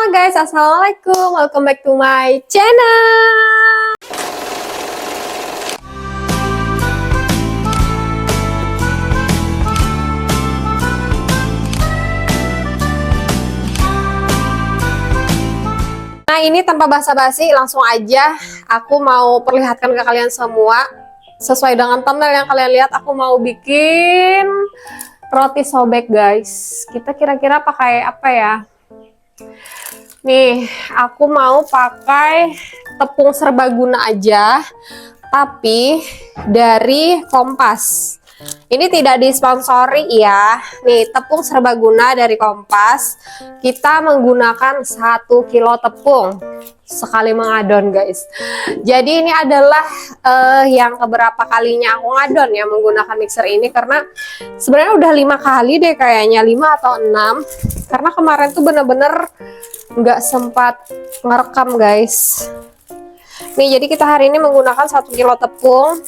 Halo guys, assalamualaikum. Welcome back to my channel. Nah, ini tanpa basa-basi, langsung aja aku mau perlihatkan ke kalian semua. Sesuai dengan thumbnail yang kalian lihat, aku mau bikin roti sobek guys. Kita kira-kira pakai apa ya? Nih, aku mau pakai tepung serbaguna aja, tapi dari Kompas. Ini tidak disponsori ya. Nih, tepung serbaguna dari Kompas. Kita menggunakan 1 kilo tepung sekali mengadon guys. Jadi ini adalah yang keberapa kalinya aku ngadon ya menggunakan mixer ini, karena sebenarnya udah 5 kali deh kayaknya, 5 atau 6. Karena kemarin tuh bener-bener nggak sempat ngerekam guys. Nih, jadi kita hari ini menggunakan 1 kilo tepung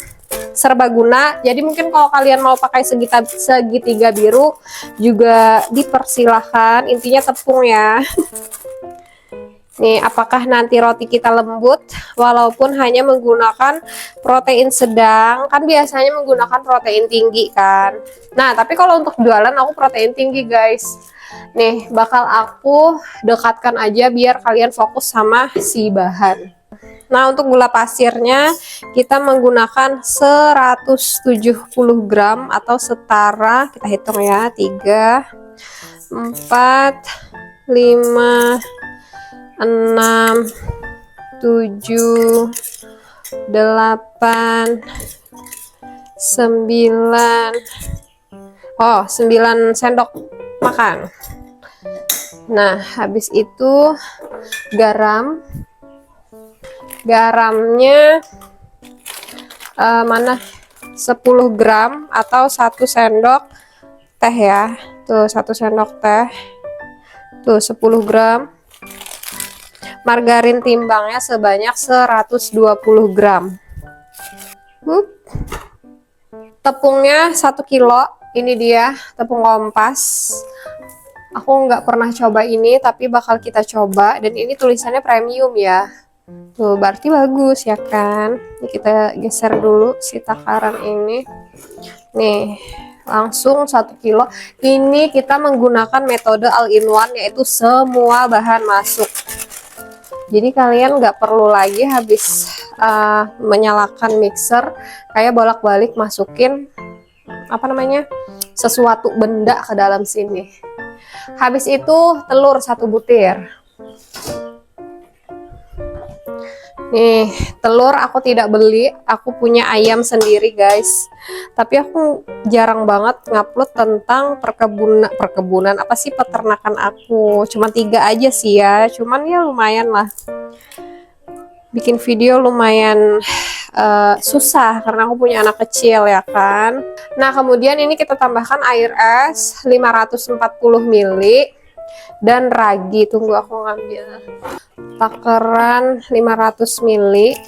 serbaguna. Jadi mungkin kalau kalian mau pakai segitiga biru juga dipersilahkan, intinya tepung ya. Nih, apakah nanti roti kita lembut walaupun hanya menggunakan protein sedang? Kan biasanya menggunakan protein tinggi kan. Nah, tapi kalau untuk jualan aku protein tinggi guys. Nih, bakal aku dekatkan aja biar kalian fokus sama si bahan. Nah, untuk gula pasirnya kita menggunakan 170 gram atau setara, kita hitung ya, 3, 4, 5, 6, 7, 8, 9, 9 sendok makan. Nah, habis itu garamnya mana 10 gram atau 1 sendok teh ya. Tuh 1 sendok teh. Tuh 10 gram. Margarin timbangnya sebanyak 120 gram. Tepungnya 1 kilo. Ini dia tepung Kompas. Aku nggak pernah coba ini, tapi bakal kita coba. Dan ini tulisannya premium ya. Tuh, berarti bagus ya kan. Ini kita geser dulu si takaran ini. Nih, langsung 1 kilo. Ini kita menggunakan metode all-in-one, yaitu semua bahan masuk. Jadi kalian nggak perlu lagi habis menyalakan mixer kayak bolak-balik masukin sesuatu benda ke dalam sini. Habis itu telur 1 butir. Nih, telur aku tidak beli, aku punya ayam sendiri guys. Tapi aku jarang banget ngupload tentang perkebunan apa sih, peternakan aku. Cuma 3 aja sih ya, cuman ya lumayan lah. Bikin video lumayan susah karena aku punya anak kecil ya kan. Nah, kemudian ini kita tambahkan air es 540 ml dan ragi. Tunggu, aku ngambil takaran 500 ml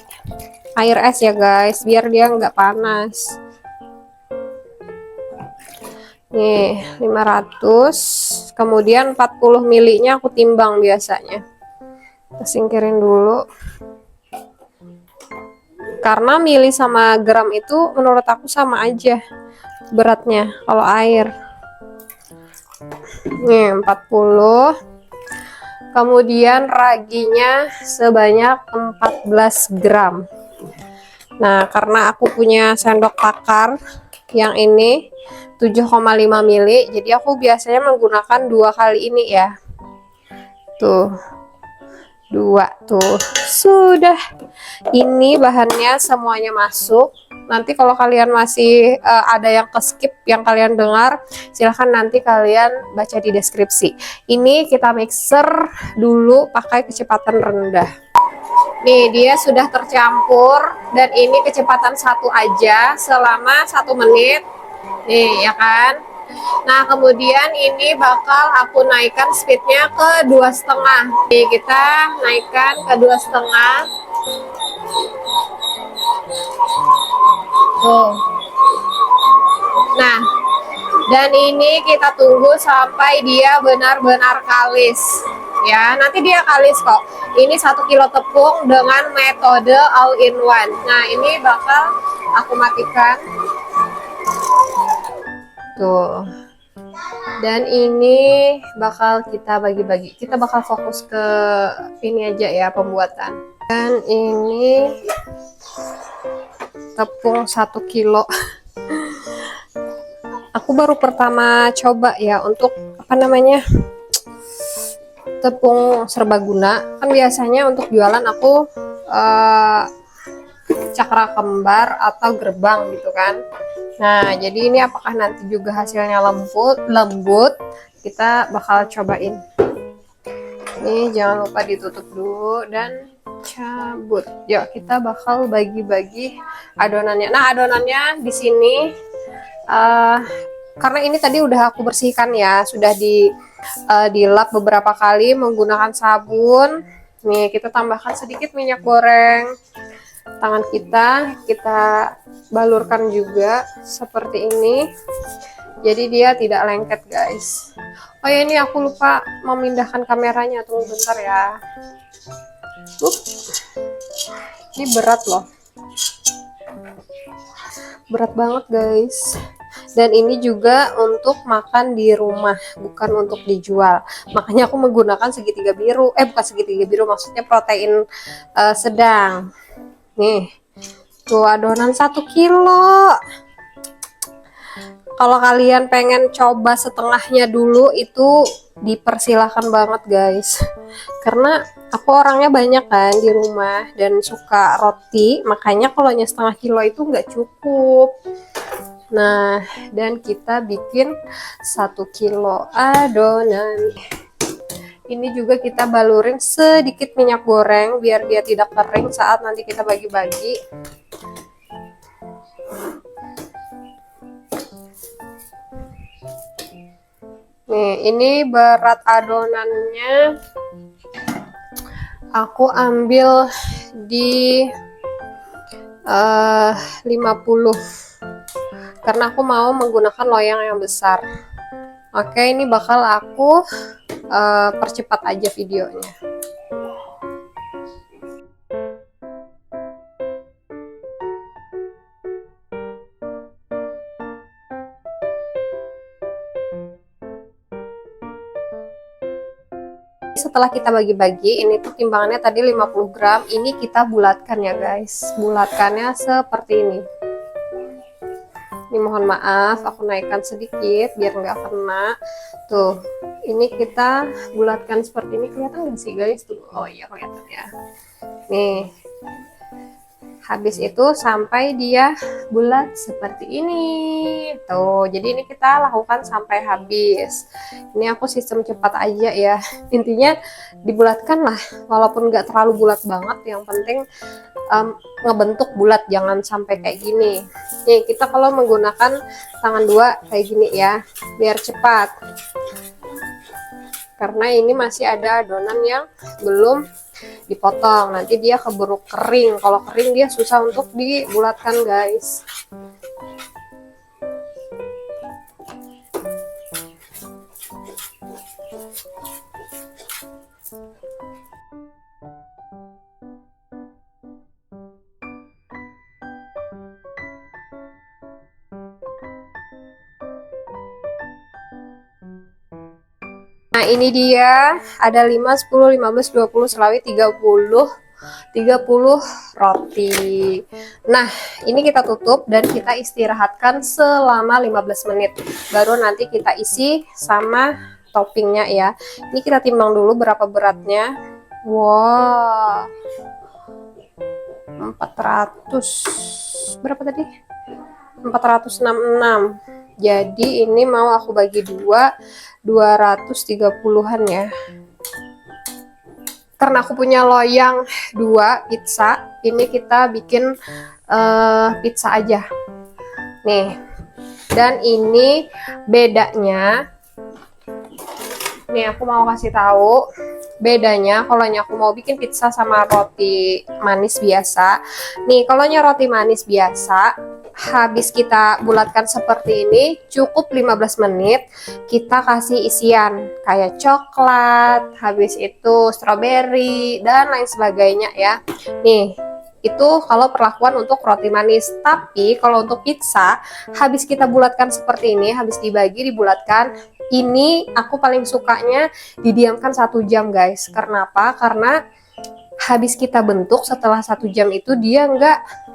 air es ya guys, biar dia nggak panas. Nih 500, kemudian 40 ml nya aku timbang biasanya. Kita singkirin dulu, karena mili sama gram itu menurut aku sama aja beratnya kalau air. Nih 40, kemudian raginya sebanyak 14 gram. Nah, karena aku punya sendok takar yang ini 7,5 mili, jadi aku biasanya menggunakan 2 kali ini ya. Tuh 2 tuh sudah. Ini bahannya semuanya masuk. Nanti kalau kalian masih ada yang keskip yang kalian dengar, silahkan nanti kalian baca di deskripsi. Ini kita mixer dulu pakai kecepatan rendah. Nih, dia sudah tercampur dan ini kecepatan 1 aja selama 1 menit. Nih ya kan. Nah, kemudian ini bakal aku naikkan speednya ke 2,5. Nih, kita naikkan ke 2,5. Tuh. Nah, dan ini kita tunggu sampai dia benar-benar kalis. ya. Nanti dia kalis kok. Ini 1 kilo tepung dengan metode all in one. Nah, ini bakal aku matikan. Tuh. Dan ini bakal kita bagi-bagi. Kita bakal fokus ke ini aja ya, pembuatan. Dan ini tepung 1 kilo. Aku baru pertama coba ya untuk apa namanya, tepung serbaguna. Kan biasanya untuk jualan aku cakra kembar atau gerbang gitu kan. Nah, jadi ini apakah nanti juga hasilnya lembut? Kita bakal cobain. Ini jangan lupa ditutup dulu dan cabut. Yuk, kita bakal bagi-bagi adonannya. Nah, adonannya di sini karena ini tadi udah aku bersihkan ya, sudah dilap beberapa kali menggunakan sabun. Nih, kita tambahkan sedikit minyak goreng. Tangan kita balurkan juga seperti ini. Jadi dia tidak lengket, guys. Oh ya, ini aku lupa memindahkan kameranya. Tunggu bentar ya. Ini berat loh. Berat banget, guys. Dan ini juga untuk makan di rumah, bukan untuk dijual. Makanya aku menggunakan segitiga biru. Bukan segitiga biru, maksudnya protein sedang. Nih, tuh adonan 1 kilo. Kalau kalian pengen coba setengahnya dulu, itu dipersilahkan banget, guys. Karena aku orangnya banyak kan di rumah dan suka roti, makanya kalau setengah kilo itu nggak cukup. Nah, dan kita bikin 1 kilo adonan. Ini juga kita balurin sedikit minyak goreng biar dia tidak kering saat nanti kita bagi-bagi. Nih, ini berat adonannya aku ambil di 50 karena aku mau menggunakan loyang yang besar. Oke, ini bakal aku percepat aja videonya. Setelah kita bagi-bagi, ini tuh timbangannya tadi 50 gram, ini kita bulatkan ya guys. Bulatkannya seperti ini. Ini mohon maaf, aku naikkan sedikit biar nggak kena. Tuh, ini kita bulatkan seperti ini. Kelihatan nggak sih guys? Tuh, oh iya kelihatan ya. Nih, habis itu sampai dia bulat seperti ini. Tuh, jadi ini kita lakukan sampai habis. Ini aku sistem cepat aja ya. Intinya dibulatkan lah, walaupun nggak terlalu bulat banget. Yang penting ngebentuk bulat, jangan sampai kayak gini. Nih, kita kalau menggunakan tangan dua kayak gini ya, biar cepat. Karena ini masih ada adonan yang belum dipotong, nanti dia keburu kering. Kalau kering dia susah untuk dibulatkan guys. Nah, ini dia ada 5, 10, 15, 20, selawi 30 roti. Nah, ini kita tutup dan kita istirahatkan selama 15 menit. Baru nanti kita isi sama toppingnya ya. Ini kita timbang dulu berapa beratnya. Wow, 400 berapa tadi? 466. Jadi ini mau aku bagi 230-an ya. Karena aku punya loyang 2 pizza, ini kita bikin pizza aja. Nih. Dan ini bedanya. Nih, aku mau kasih tahu bedanya kalau aku mau bikin pizza sama roti manis biasa. Nih, kalau roti manis biasa habis kita bulatkan seperti ini, cukup 15 menit kita kasih isian kayak coklat, habis itu stroberi dan lain sebagainya ya. Nih, itu kalau perlakuan untuk roti manis. Tapi kalau untuk pizza, habis kita bulatkan seperti ini, habis dibagi dibulatkan, ini aku paling sukanya didiamkan 1 jam guys. Karena apa? Karena habis kita bentuk setelah 1 jam itu dia nggak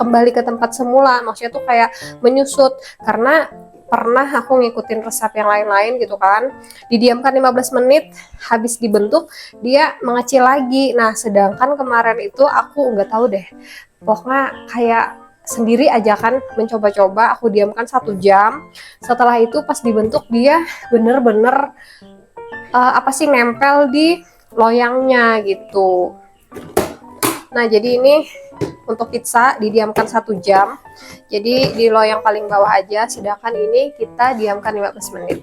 kembali ke tempat semula, maksudnya tuh kayak menyusut. Karena pernah aku ngikutin resep yang lain-lain gitu kan, didiamkan 15 menit habis dibentuk dia mengecil lagi. Nah sedangkan kemarin itu aku nggak tahu deh, pokoknya kayak sendiri aja kan mencoba-coba, aku diamkan 1 jam, setelah itu pas dibentuk dia bener-bener nempel di loyangnya gitu. Nah jadi ini untuk pizza didiamkan 1 jam, jadi di loyang paling bawah aja, sedangkan ini kita diamkan 15 menit.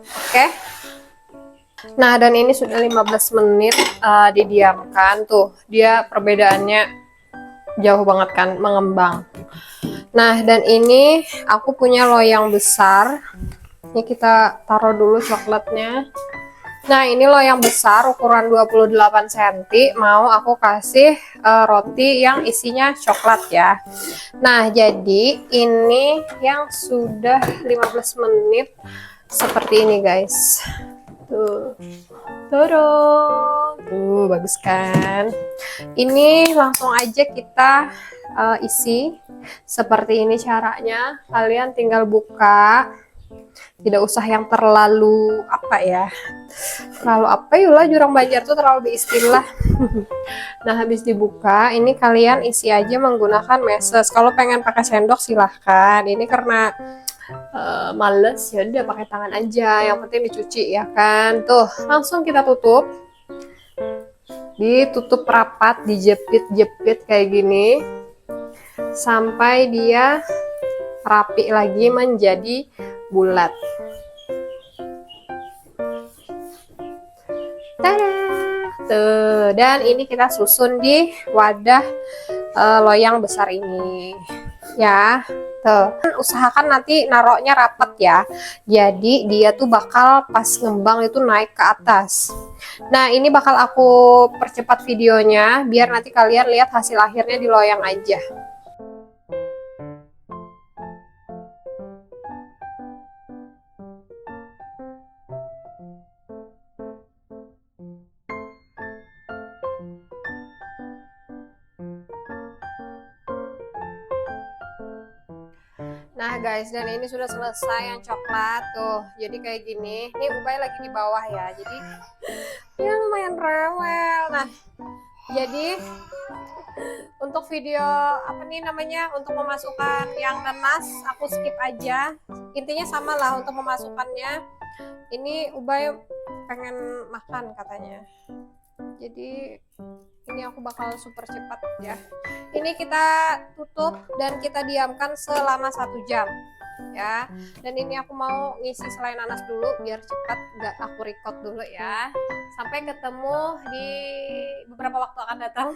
Oke. Nah dan ini sudah 15 menit didiamkan, tuh dia perbedaannya jauh banget kan, mengembang. Nah dan ini aku punya loyang besar, ini kita taruh dulu coklatnya. Nah ini loyang besar ukuran 28 cm, mau aku kasih roti yang isinya coklat ya. Nah jadi ini yang sudah 15 menit seperti ini guys. Tuh, tuh bagus kan. Ini langsung aja kita isi seperti ini caranya. Kalian tinggal buka, tidak usah yang terlalu yulah, jurang Banjar tuh terlalu istilah. Nah habis dibuka ini kalian isi aja menggunakan meses. Kalau pengen pakai sendok silahkan, ini karena males ya udah pakai tangan aja, yang penting dicuci ya kan. Tuh langsung kita tutup, ditutup rapat, dijepit-jepit kayak gini sampai dia rapi lagi menjadi bulat. Tada! Tuh, dan ini kita susun di wadah loyang besar ini ya. Tuh, usahakan nanti naroknya rapat ya, jadi dia tuh bakal pas ngembang itu naik ke atas. Nah ini bakal aku percepat videonya biar nanti kalian lihat hasil akhirnya di loyang aja. Nah guys, dan ini sudah selesai yang coklat tuh, jadi kayak gini. Ini ubay lagi di bawah ya, jadi ya lumayan rewel. Nah jadi untuk video untuk memasukkan yang nanas aku skip aja, intinya sama lah untuk memasukkannya. Ini ubay pengen makan katanya, jadi ini aku bakal super cepat ya. Ini kita tutup dan kita diamkan selama 1 jam ya. Dan ini aku mau ngisi selai nanas dulu biar cepat, nggak aku record dulu ya. Sampai ketemu di beberapa waktu akan datang.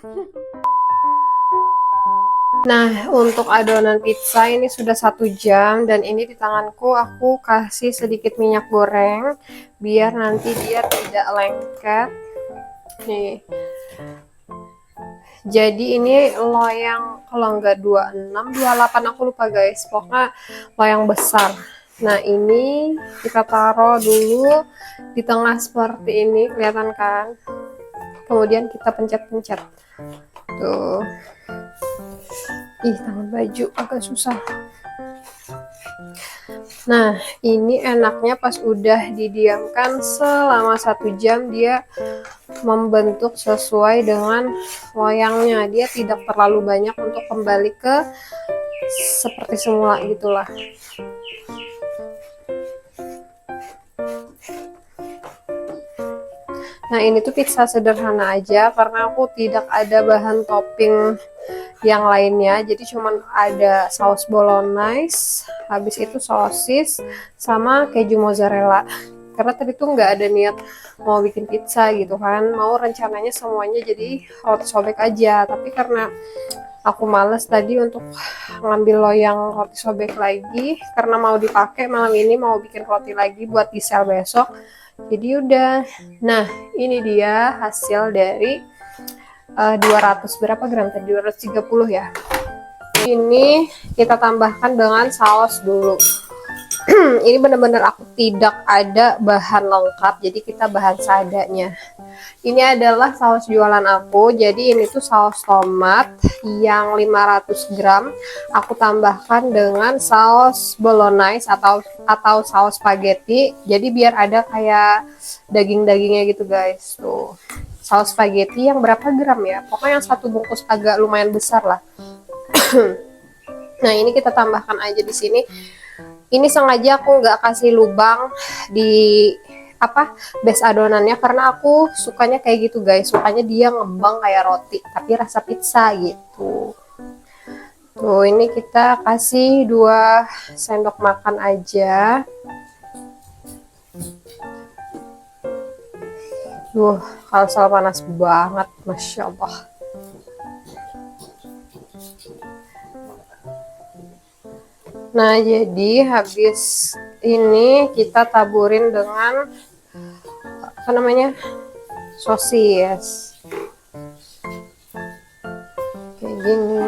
Nah untuk adonan pizza ini sudah 1 jam, dan ini di tanganku aku kasih sedikit minyak goreng biar nanti dia tidak lengket nih. Jadi ini loyang kalau nggak 26, 28 aku lupa guys, pokoknya loyang besar. Nah ini kita taruh dulu di tengah seperti ini, kelihatan kan? Kemudian kita pencet-pencet. Tuh. Ih, tangan baju agak susah. Nah ini enaknya pas udah didiamkan selama 1 jam dia membentuk sesuai dengan loyangnya, dia tidak terlalu banyak untuk kembali ke seperti semula gitulah. Nah ini tuh pizza sederhana aja karena aku tidak ada bahan topping yang lainnya, jadi cuman ada saus bolognese, habis itu sosis sama keju mozzarella. Karena tadi tuh nggak ada niat mau bikin pizza gitu kan, mau rencananya semuanya jadi roti sobek aja, tapi karena Aku males tadi untuk ngambil loyang roti sobek lagi karena mau dipakai malam ini, mau bikin roti lagi buat di sel besok. Jadi udah. Nah, ini dia hasil dari 200 berapa gram tadi? 230 ya. Ini kita tambahkan dengan saus dulu. Ini bener-bener aku tidak ada bahan lengkap, jadi kita bahan seadanya. Ini adalah saus jualan aku, jadi ini tuh saus tomat yang 500 gram. Aku tambahkan dengan saus bolognese atau saus spaghetti, jadi biar ada kayak daging-dagingnya gitu guys. Tuh, saus spaghetti yang berapa gram ya? Pokoknya yang satu bungkus agak lumayan besar lah. Nah, ini kita tambahkan aja di sini. Ini sengaja aku nggak kasih lubang di base adonannya karena aku sukanya kayak gitu guys. Sukanya dia ngembang kayak roti tapi rasa pizza gitu. Tuh, ini kita kasih 2 sendok makan aja. Kalsel panas banget, Masya Allah. Nah, jadi habis ini kita taburin dengan sosis kayak gini.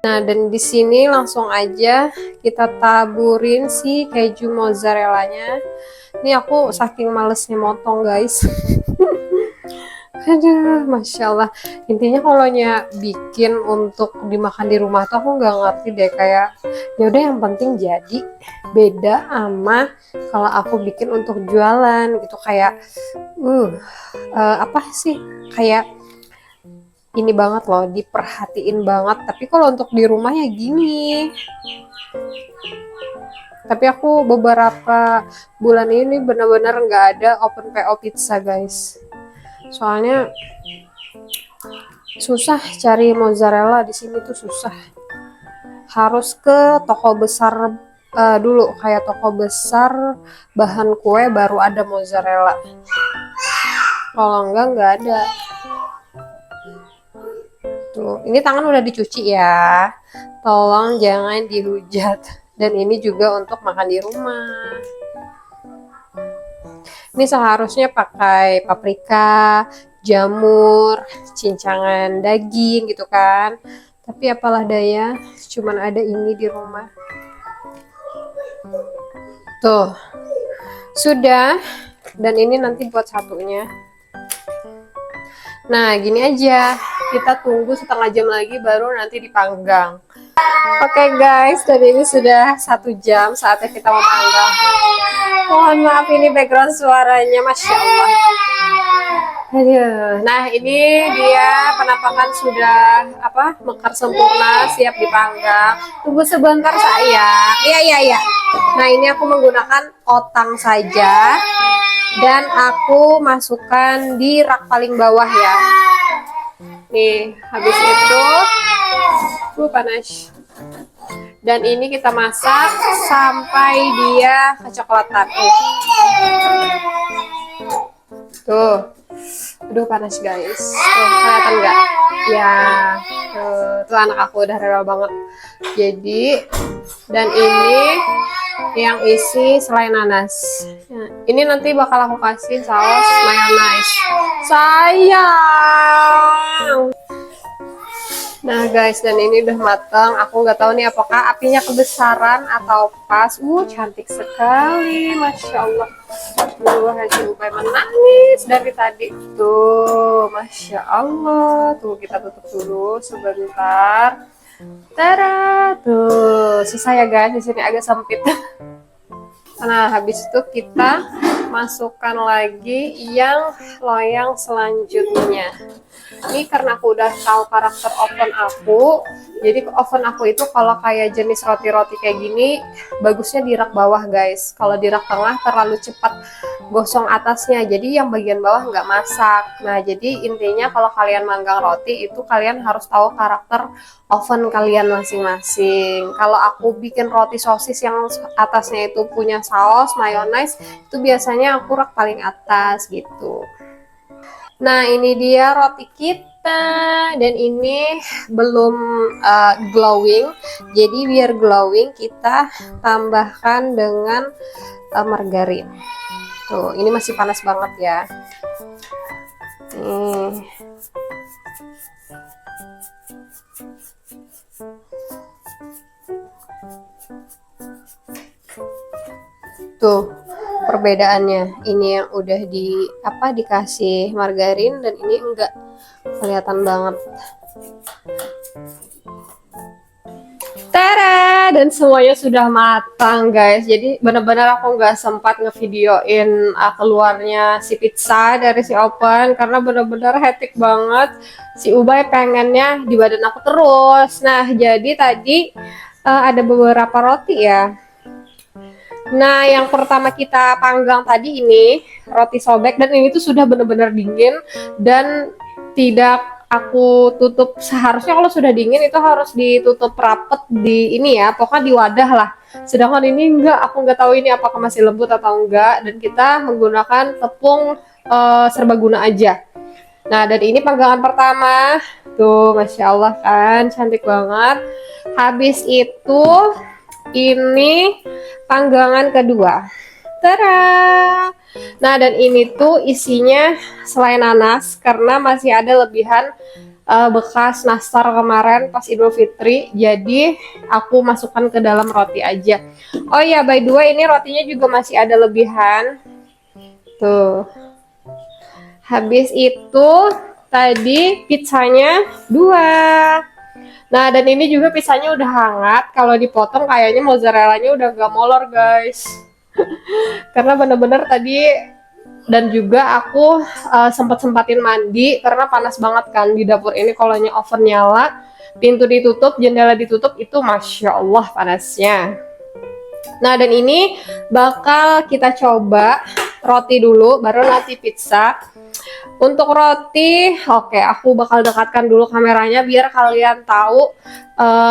Nah, dan di sini langsung aja kita taburin si keju mozzarellanya. Ini aku saking malesnya motong guys. Aduh, Masya Allah. Intinya kalau bikin untuk dimakan di rumah tuh aku nggak ngerti deh, kayak ya udah yang penting jadi. Beda sama kalau aku bikin untuk jualan gitu, kayak kayak ini banget loh, diperhatiin banget. Tapi kalau untuk di rumah ya gini. Tapi aku beberapa bulan ini benar-benar nggak ada open PO pizza guys. Soalnya susah cari mozzarella di sini tuh susah. Harus ke toko besar dulu, kayak toko besar bahan kue baru ada mozzarella. Kalau nggak ada. Tuh, ini tangan udah dicuci ya. Tolong jangan dihujat. Dan ini juga untuk makan di rumah. Ini seharusnya pakai paprika, jamur, cincangan daging gitu kan. Tapi apalah daya, cuman ada ini di rumah. Tuh, sudah. Dan ini nanti buat satunya. Nah, gini aja. Kita tunggu setengah jam lagi baru nanti dipanggang. Oke guys, dan ini sudah 1 jam saatnya kita memanggang. Mohon maaf ini background suaranya, Masya Allah. Aduh. Nah, ini dia penampakan sudah mekar sempurna, siap dipanggang. Tunggu sebentar sayang. Iya. Nah, ini aku menggunakan otang saja dan aku masukkan di rak paling bawah ya. Nih, habis itu panas. Dan ini kita masak sampai dia kecoklatan. Tuh. Aduh, panas guys. Tuh, kelihatan nggak? Ya, tuh anak aku udah rewel banget. Jadi, dan ini yang isi selai nanas. Nah, ini nanti bakal aku kasih saus mayonnaise. Sayang. Nah guys, dan ini udah matang. Aku nggak tahu nih apakah apinya kebesaran atau pas. Cantik sekali, Masya Allah. Haji Upay menangis dari tadi. Tuh, Masya Allah. Tuh, kita tutup dulu sebentar. Tada, tuh susah ya guys, di sini agak sempit. Nah, habis itu kita masukkan lagi yang loyang selanjutnya. Ini karena aku udah tahu karakter oven aku, jadi oven aku itu kalau kayak jenis roti-roti kayak gini bagusnya di rak bawah guys. Kalau di rak tengah terlalu cepat gosong atasnya, jadi yang bagian bawah nggak masak. Nah, jadi intinya kalau kalian manggang roti itu kalian harus tahu karakter oven kalian masing-masing. Kalau aku bikin roti sosis yang atasnya itu punya saus mayones, itu biasanya aku rak paling atas gitu. Nah, ini dia roti kita, dan ini belum glowing. Jadi biar glowing kita tambahkan dengan margarin. Tuh, ini masih panas banget ya. Nih. Tuh perbedaannya, ini yang udah dikasih margarin dan ini enggak, kelihatan banget. Tada, dan semuanya sudah matang guys. Jadi benar-benar aku nggak sempat ngevideoin keluarnya si pizza dari si oven karena benar-benar hektik banget. Si Ubay pengennya di badan aku terus. Nah, jadi tadi ada beberapa roti ya. Nah, yang pertama kita panggang tadi ini roti sobek, dan ini tuh sudah benar-benar dingin dan tidak aku tutup. Seharusnya kalau sudah dingin itu harus ditutup rapet di ini ya, pokoknya di wadah lah. Sedangkan ini enggak, aku nggak tahu ini apakah masih lembut atau enggak, dan kita menggunakan tepung serbaguna aja. Nah, dan ini panggangan pertama. Tuh, Masya Allah kan, cantik banget. Habis itu ini panggangan kedua. Tada! Nah, dan ini tuh isinya selai nanas karena masih ada lebihan bekas nastar kemarin pas Idul Fitri. Jadi aku masukkan ke dalam roti aja. Oh ya, by the way, ini rotinya juga masih ada lebihan. Tuh. Habis itu tadi pizzanya 2. Nah, dan ini juga pizzanya udah hangat. Kalau dipotong kayaknya mozzarellanya udah gak molor guys. Karena bener-bener tadi, dan juga aku sempat-sempatin mandi karena panas banget kan di dapur ini. Kalau oven nyala, pintu ditutup, jendela ditutup, itu Masya Allah panasnya. Nah, dan ini bakal kita coba roti dulu, baru nanti pizza. Untuk roti, oke, aku bakal dekatkan dulu kameranya biar kalian tahu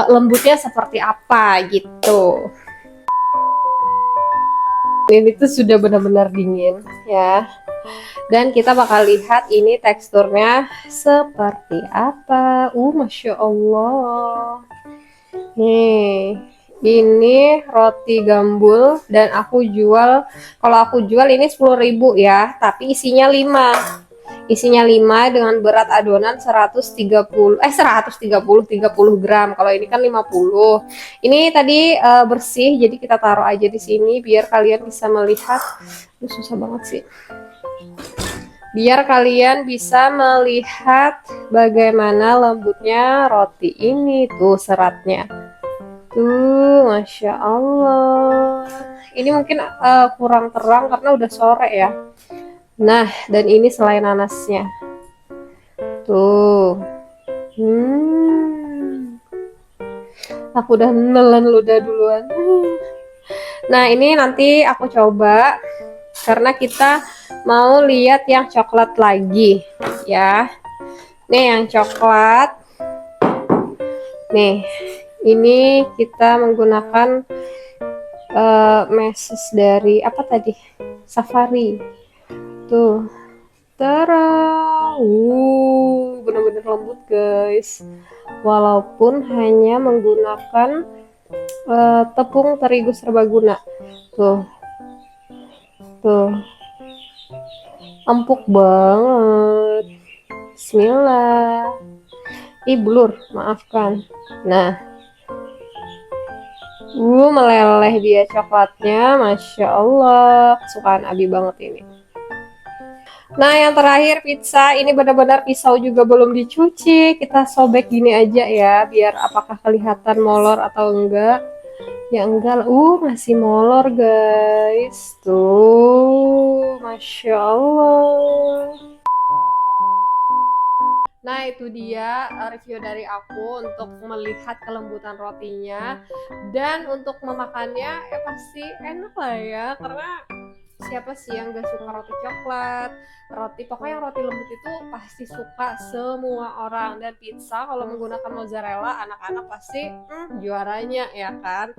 lembutnya seperti apa gitu. Ini tuh sudah benar-benar dingin ya. Dan kita bakal lihat ini teksturnya seperti apa. Masya Allah. Nih, ini roti gambul dan aku jual, kalau aku jual ini 10.000 ya, tapi isinya 5. Isinya 5 dengan berat adonan 130 gram. Kalau ini kan 50. Ini tadi bersih, jadi kita taruh aja di sini biar kalian bisa melihat. Ini susah banget sih. Biar kalian bisa melihat bagaimana lembutnya roti ini. Tuh seratnya. Tuh, Masya Allah. Ini mungkin kurang terang karena udah sore ya. Nah, dan ini selai nanasnya. Tuh. Aku udah nelen ludah duluan. Nah, ini nanti aku coba karena kita mau lihat yang coklat lagi ya. Nih yang coklat. Nih, ini kita menggunakan meses dari apa tadi? Safari. Tuh, bener-bener lembut guys. Walaupun hanya menggunakan tepung terigu serbaguna. Tuh, empuk banget. Bismillah. Blur, maafkan. Nah, meleleh dia coklatnya, Masya Allah. Kesukaan Abi banget ini. Nah, yang terakhir pizza, ini benar-benar pisau juga belum dicuci. Kita sobek gini aja ya, biar apakah kelihatan molor atau enggak. Ya enggak, masih molor guys. Tuh, Masya Allah. Nah, itu dia review dari aku untuk melihat kelembutan rotinya. Dan untuk memakannya, pasti enak lah ya, karena siapa sih yang gak suka roti coklat, pokoknya roti lembut itu pasti suka semua orang. Dan pizza kalau menggunakan mozzarella, anak-anak pasti juaranya ya kan.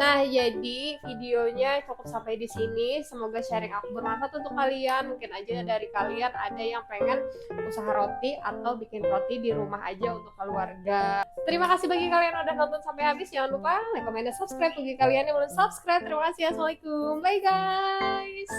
Nah, jadi videonya cukup sampai di sini. Semoga sharing aku bermanfaat untuk kalian. Mungkin aja dari kalian ada yang pengen usaha roti atau bikin roti di rumah aja untuk keluarga. Terima kasih bagi kalian yang udah nonton sampai habis. Jangan lupa like, comment, dan subscribe bagi kalian yang belum subscribe. Terima kasih. Assalamualaikum. Bye guys.